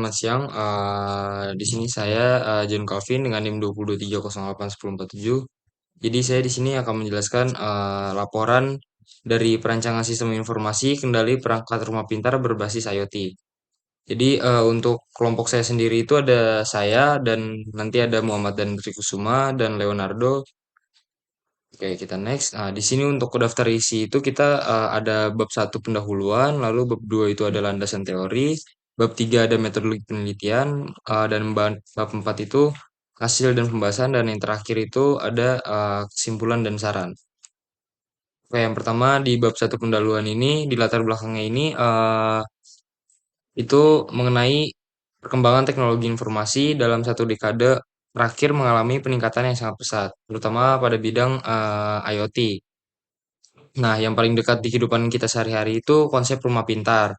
selamat siang. Di sini saya John Calvin dengan NIM 2023081047. Jadi saya di sini akan menjelaskan laporan dari perancangan sistem informasi kendali perangkat rumah pintar berbasis IoT. Jadi untuk kelompok saya sendiri itu ada saya dan nanti ada Muhammad dan Trikusuma dan Leonardo. Oke, kita next. Di sini untuk daftar isi itu kita ada bab satu pendahuluan, lalu bab 2 itu ada landasan teori, bab 3 ada metodologi penelitian, dan bab 4 itu hasil dan pembahasan, dan yang terakhir itu ada kesimpulan dan saran. Oke, yang pertama di bab satu pendahuluan ini, di latar belakangnya ini itu mengenai perkembangan teknologi informasi dalam satu dekade terakhir mengalami peningkatan yang sangat pesat, terutama pada bidang IoT. Nah, yang paling dekat di kehidupan kita sehari-hari itu konsep rumah pintar.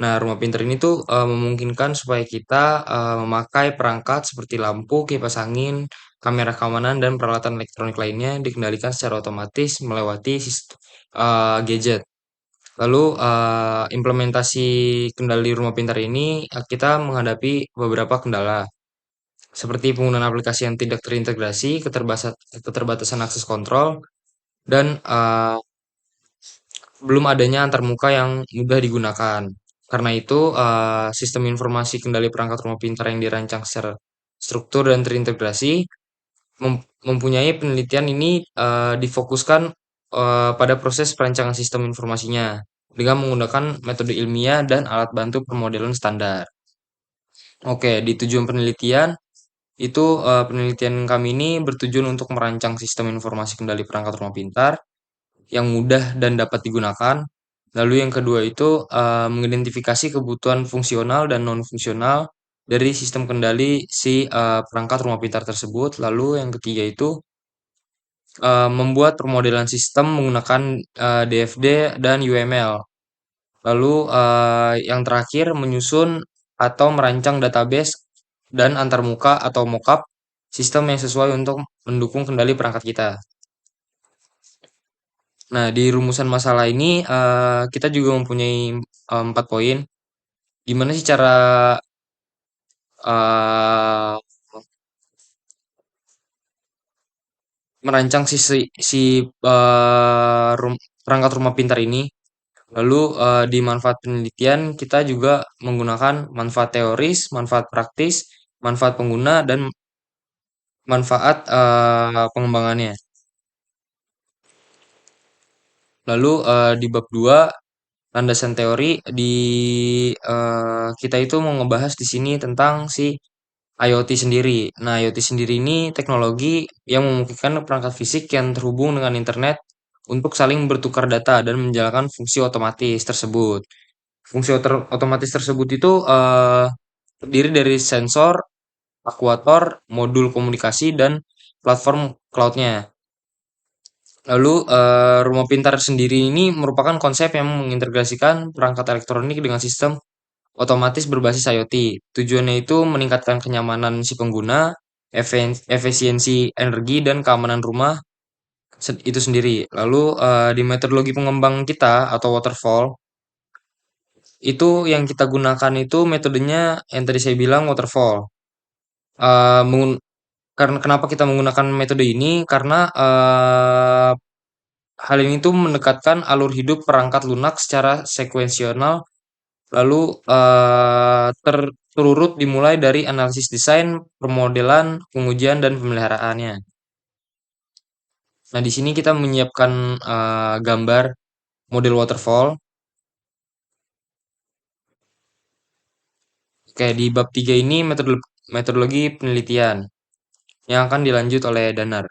Nah, rumah pintar ini tuh memungkinkan supaya kita memakai perangkat seperti lampu, kipas angin, kamera keamanan, dan peralatan elektronik lainnya dikendalikan secara otomatis melewati sistem gadget. Lalu implementasi kendali rumah pintar ini kita menghadapi beberapa kendala seperti penggunaan aplikasi yang tidak terintegrasi, keterbatasan akses kontrol, dan belum adanya antarmuka yang mudah digunakan. Karena itu, sistem informasi kendali perangkat rumah pintar yang dirancang secara struktur dan terintegrasi mempunyai penelitian ini difokuskan pada proses perancangan sistem informasinya dengan menggunakan metode ilmiah dan alat bantu permodelan standar. Oke, di tujuan penelitian itu penelitian kami ini bertujuan untuk merancang sistem informasi kendali perangkat rumah pintar yang mudah dan dapat digunakan. Lalu yang kedua itu mengidentifikasi kebutuhan fungsional dan non fungsional dari sistem kendali si perangkat rumah pintar tersebut. Lalu yang ketiga itu membuat permodelan sistem menggunakan DFD dan UML. Lalu yang terakhir menyusun atau merancang database dan antarmuka atau mockup sistem yang sesuai untuk mendukung kendali perangkat kita. Nah, di rumusan masalah ini kita juga mempunyai 4 poin. Gimana sih cara eh, merancang perangkat rumah pintar ini? Lalu di manfaat penelitian kita juga menggunakan manfaat teoris, manfaat praktis, manfaat pengguna, dan manfaat pengembangannya. Lalu di bab 2 landasan teori kita itu mau ngebahas di sini tentang si IoT sendiri. Nah, IoT sendiri ini teknologi yang memungkinkan perangkat fisik yang terhubung dengan internet untuk saling bertukar data dan menjalankan fungsi otomatis tersebut. Fungsi otomatis tersebut itu terdiri dari sensor, aktuator, modul komunikasi, dan platform cloud-nya. Lalu, rumah pintar sendiri ini merupakan konsep yang mengintegrasikan perangkat elektronik dengan sistem otomatis berbasis IoT. Tujuannya itu meningkatkan kenyamanan si pengguna, efisiensi energi, dan keamanan rumah itu sendiri. Lalu, di metodologi pengembang kita atau waterfall, itu yang kita gunakan itu metodenya yang tadi saya bilang waterfall. Eh, mengun- karena kenapa kita menggunakan metode ini? Karena hal ini tuh mendekatkan alur hidup perangkat lunak secara sekuensional, lalu terurut dimulai dari analisis desain, pemodelan, pengujian, dan pemeliharaannya. Nah, di sini kita menyiapkan gambar model waterfall. Oke, di bab 3 ini metodologi penelitian yang akan dilanjut oleh Danar.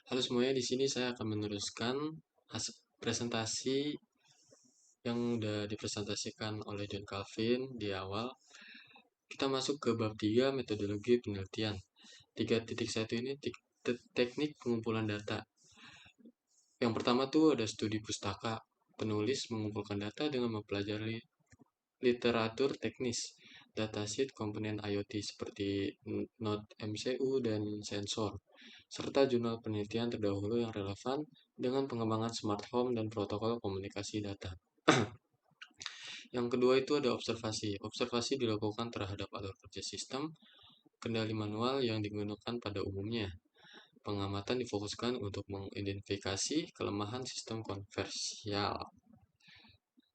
Halo semuanya, di sini saya akan meneruskan presentasi yang sudah dipresentasikan oleh John Calvin di awal. Kita masuk ke bab 3 metodologi penelitian. 3.1 ini teknik pengumpulan data. Yang pertama tuh ada studi pustaka. Penulis mengumpulkan data dengan mempelajari literatur teknis, datasheet komponen IoT seperti Node MCU dan sensor, serta jurnal penelitian terdahulu yang relevan dengan pengembangan smart home dan protokol komunikasi data. Yang kedua itu ada observasi. Observasi dilakukan terhadap alur kerja sistem, kendali manual yang digunakan pada umumnya. Pengamatan difokuskan untuk mengidentifikasi kelemahan sistem konversial,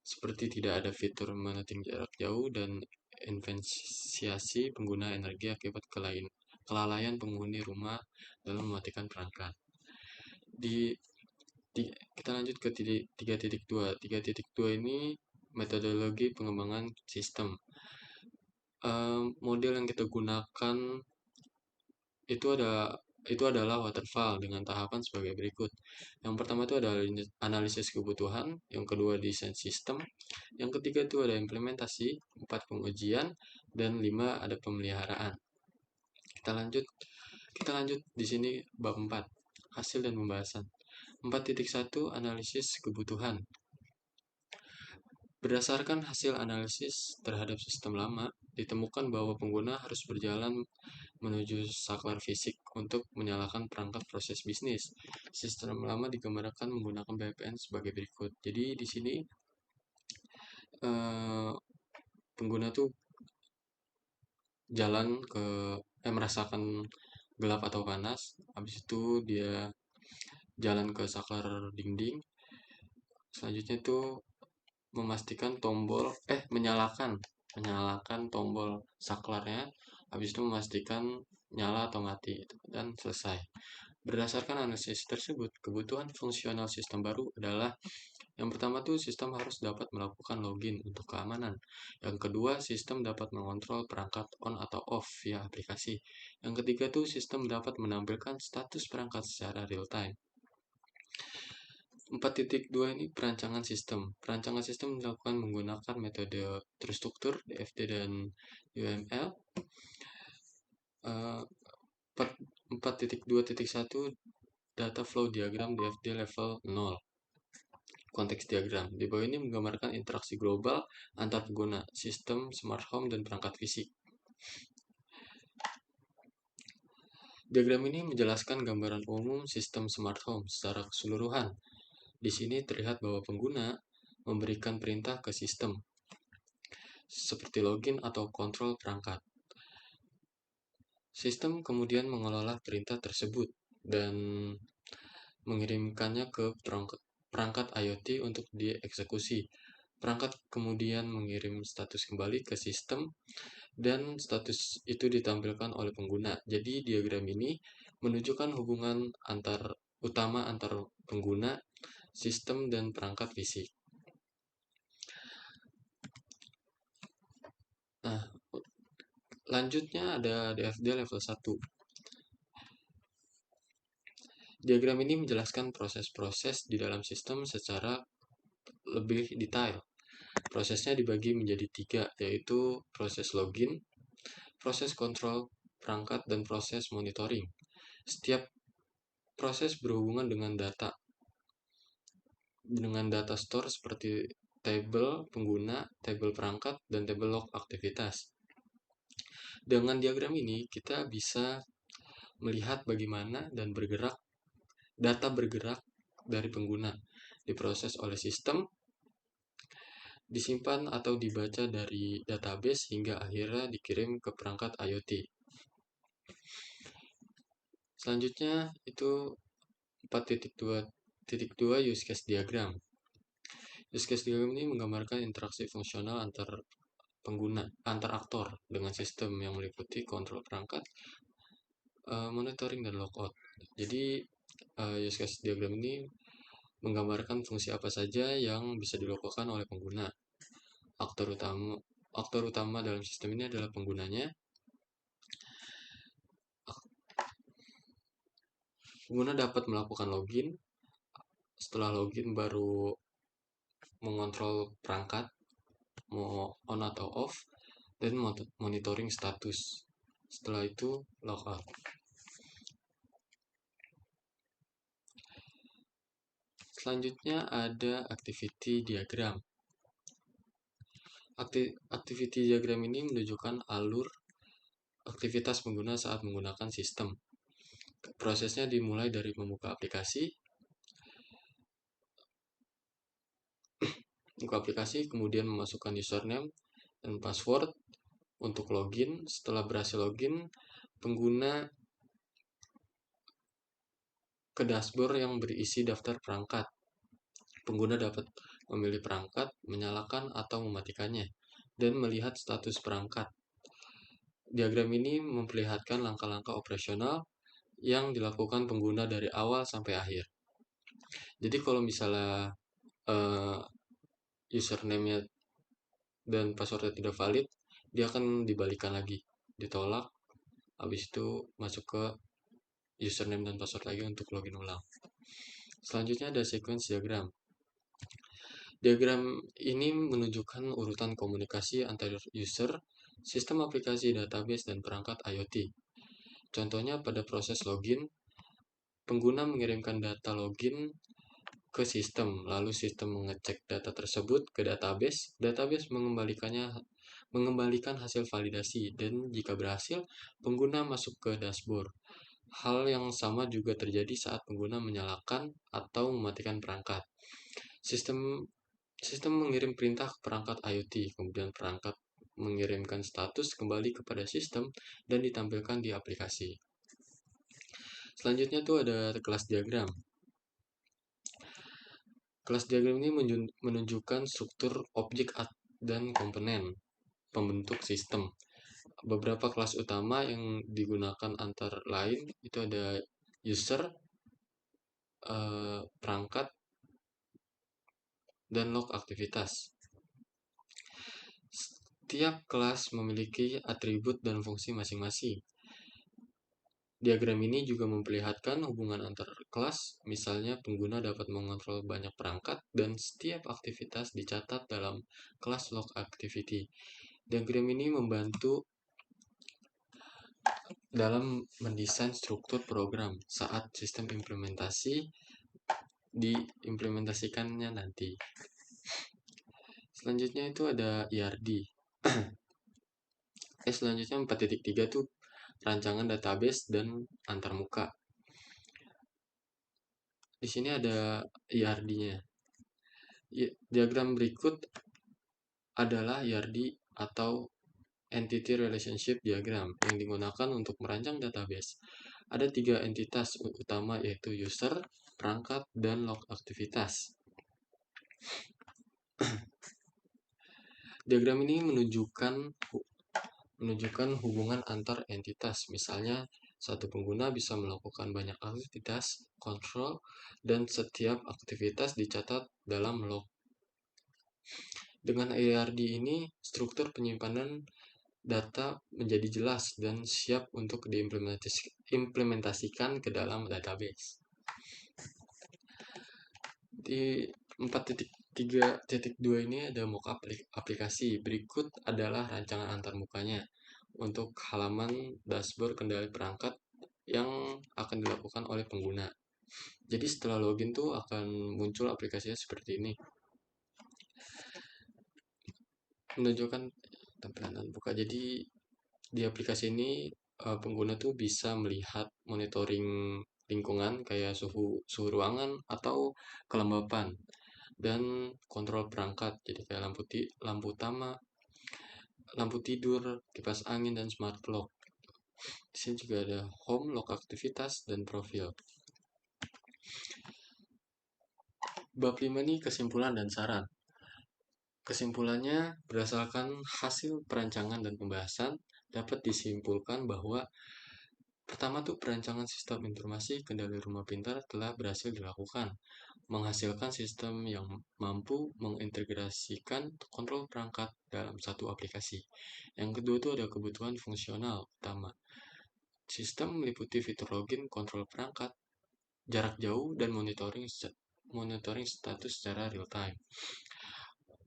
seperti tidak ada fitur meneting jarak jauh dan inventarisasi pengguna energi akibat kelalaian penghuni rumah dalam mematikan perangkat. Di Kita lanjut ke 3.2. 3.2 ini metodologi pengembangan sistem. Model yang kita gunakan itu adalah waterfall dengan tahapan sebagai berikut. Yang pertama itu ada analisis kebutuhan, yang kedua desain sistem, yang ketiga itu ada implementasi, empat pengujian, dan lima ada pemeliharaan. Kita lanjut kita lanjut di sini bab 4, hasil dan pembahasan. 4.1 analisis kebutuhan. Berdasarkan hasil analisis terhadap sistem lama, ditemukan bahwa pengguna harus berjalan menuju saklar fisik untuk menyalakan perangkat proses bisnis. Sistem lama digambarkan menggunakan BPN sebagai berikut. Jadi di sini eh, pengguna tuh jalan merasakan gelap atau panas, habis itu dia jalan ke saklar dinding. Selanjutnya itu memastikan menyalakan tombol saklarnya, habis itu memastikan nyala atau mati dan selesai. Berdasarkan analisis tersebut, kebutuhan fungsional sistem baru adalah yang pertama tuh sistem harus dapat melakukan login untuk keamanan. Yang kedua, sistem dapat mengontrol perangkat on atau off via aplikasi. Yang ketiga tuh sistem dapat menampilkan status perangkat secara real time. 4.2 ini perancangan sistem. Perancangan sistem dilakukan menggunakan metode terstruktur, DFT dan UML. Eh, 4.2.1 data flow diagram DFD level 0. Konteks diagram. Di bawah ini menggambarkan interaksi global antar pengguna, sistem, smart home, dan perangkat fisik. Diagram ini menjelaskan gambaran umum sistem smart home secara keseluruhan. Di sini terlihat bahwa pengguna memberikan perintah ke sistem, seperti login atau kontrol perangkat. Sistem kemudian mengelola perintah tersebut dan mengirimkannya ke perangkat IoT untuk dieksekusi. Perangkat kemudian mengirim status kembali ke sistem dan status itu ditampilkan oleh pengguna. Jadi diagram ini menunjukkan hubungan utama antar pengguna, sistem, dan perangkat fisik. Nah, lanjutnya ada DFD level 1. Diagram ini menjelaskan proses-proses di dalam sistem secara lebih detail. Prosesnya dibagi menjadi 3, yaitu proses login, proses kontrol perangkat, dan proses monitoring. Setiap proses berhubungan dengan data store seperti tabel pengguna, tabel perangkat, dan tabel log aktivitas. Dengan diagram ini, kita bisa melihat bagaimana data bergerak dari pengguna, diproses oleh sistem, disimpan atau dibaca dari database hingga akhirnya dikirim ke perangkat IoT. Selanjutnya itu 4.2 use case diagram. Use case diagram ini menggambarkan interaksi fungsional antar aktor dengan sistem yang meliputi kontrol perangkat, monitoring, dan logout. Jadi use case diagram ini menggambarkan fungsi apa saja yang bisa dilakukan oleh pengguna. Aktor utama dalam sistem ini adalah penggunanya. Pengguna dapat melakukan login. Setelah login baru mengontrol perangkat, mau on atau off, dan monitoring status. Setelah itu logout. Selanjutnya ada activity diagram. Activity diagram ini menunjukkan alur aktivitas pengguna saat menggunakan sistem. Prosesnya dimulai dari membuka aplikasi, Buka aplikasi, kemudian memasukkan username dan password untuk login. Setelah berhasil login, pengguna ke dashboard yang berisi daftar perangkat. Pengguna dapat memilih perangkat, menyalakan atau mematikannya, dan melihat status perangkat. Diagram ini memperlihatkan langkah-langkah operasional yang dilakukan pengguna dari awal sampai akhir. Jadi kalau misalnya uh, username-nya dan passwordnya tidak valid, dia akan dibalikan lagi, ditolak, habis itu masuk ke username dan password lagi untuk login ulang. Selanjutnya ada sequence diagram. Diagram ini menunjukkan urutan komunikasi antar user, sistem aplikasi database, dan perangkat IoT. Contohnya pada proses login, pengguna mengirimkan data login ke sistem, lalu sistem mengecek data tersebut ke database, database mengembalikan hasil validasi, dan jika berhasil, pengguna masuk ke dashboard. Hal yang sama juga terjadi saat pengguna menyalakan atau mematikan perangkat. Sistem sistem mengirim perintah ke perangkat IoT, kemudian perangkat mengirimkan status kembali kepada sistem dan ditampilkan di aplikasi. Selanjutnya tuh ada kelas diagram. Kelas diagram ini menunjukkan struktur objek dan komponen pembentuk sistem. Beberapa kelas utama yang digunakan antara lain itu ada user, perangkat, dan log aktivitas. Setiap kelas memiliki atribut dan fungsi masing-masing. Diagram ini juga memperlihatkan hubungan antar kelas, misalnya pengguna dapat mengontrol banyak perangkat dan setiap aktivitas dicatat dalam kelas log activity. Diagram ini membantu dalam mendesain struktur program saat sistem implementasi diimplementasikannya nanti. Selanjutnya itu ada IRD. Selanjutnya 4.3 tuh rancangan database dan antarmuka. Di sini ada IRD-nya. Diagram berikut adalah IRD atau Entity Relationship Diagram yang digunakan untuk merancang database. Ada 3 entitas utama yaitu user, perangkat, dan log aktivitas. Diagram ini menunjukkan hubungan antar entitas. Misalnya, satu pengguna bisa melakukan banyak aktivitas, kontrol, dan setiap aktivitas dicatat dalam log. Dengan ARD ini, struktur penyimpanan data menjadi jelas dan siap untuk diimplementasikan ke dalam database. Di 4.3.2 ini ada mockup aplikasi. Berikut adalah rancangan antarmukanya untuk halaman dashboard kendali perangkat yang akan dilakukan oleh pengguna. Jadi setelah login tuh akan muncul aplikasinya seperti ini. Menunjukkan tampilan buka. Jadi di aplikasi ini pengguna tuh bisa melihat monitoring lingkungan kayak suhu ruangan atau kelembapan dan kontrol perangkat. Jadi kayak lampu utama, lampu tidur, kipas angin, dan smart lock. Di sini juga ada home, log aktivitas, dan profil. Bab 5 ini kesimpulan dan saran. Kesimpulannya, berdasarkan hasil perancangan dan pembahasan, dapat disimpulkan bahwa pertama tuh perancangan sistem informasi kendali rumah pintar telah berhasil dilakukan, menghasilkan sistem yang mampu mengintegrasikan kontrol perangkat dalam satu aplikasi. Yang kedua tuh ada kebutuhan fungsional utama. Sistem meliputi fitur login, kontrol perangkat, jarak jauh, dan monitoring status secara real time.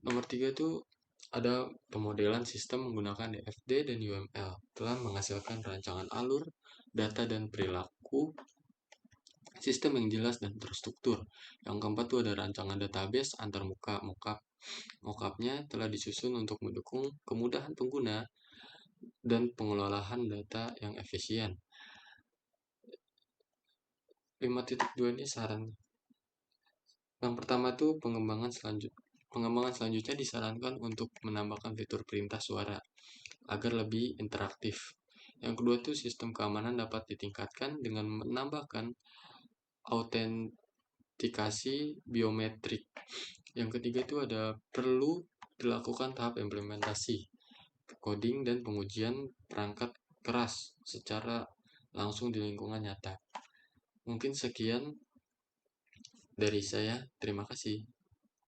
Nomor 3 itu ada pemodelan sistem menggunakan DFD dan UML telah menghasilkan rancangan alur, data, dan perilaku sistem yang jelas dan terstruktur. Yang keempat itu ada rancangan database antarmuka mockup. Mockupnya telah disusun untuk mendukung kemudahan pengguna dan pengelolaan data yang efisien. 5.2 ini saran. Yang pertama itu pengembangan selanjutnya. pengembangan selanjutnya disarankan untuk menambahkan fitur perintah suara agar lebih interaktif. Yang kedua tuh sistem keamanan dapat ditingkatkan dengan menambahkan autentikasi biometrik. Yang ketiga itu ada perlu dilakukan tahap implementasi, coding dan pengujian perangkat keras secara langsung di lingkungan nyata. Mungkin sekian dari saya. Terima kasih.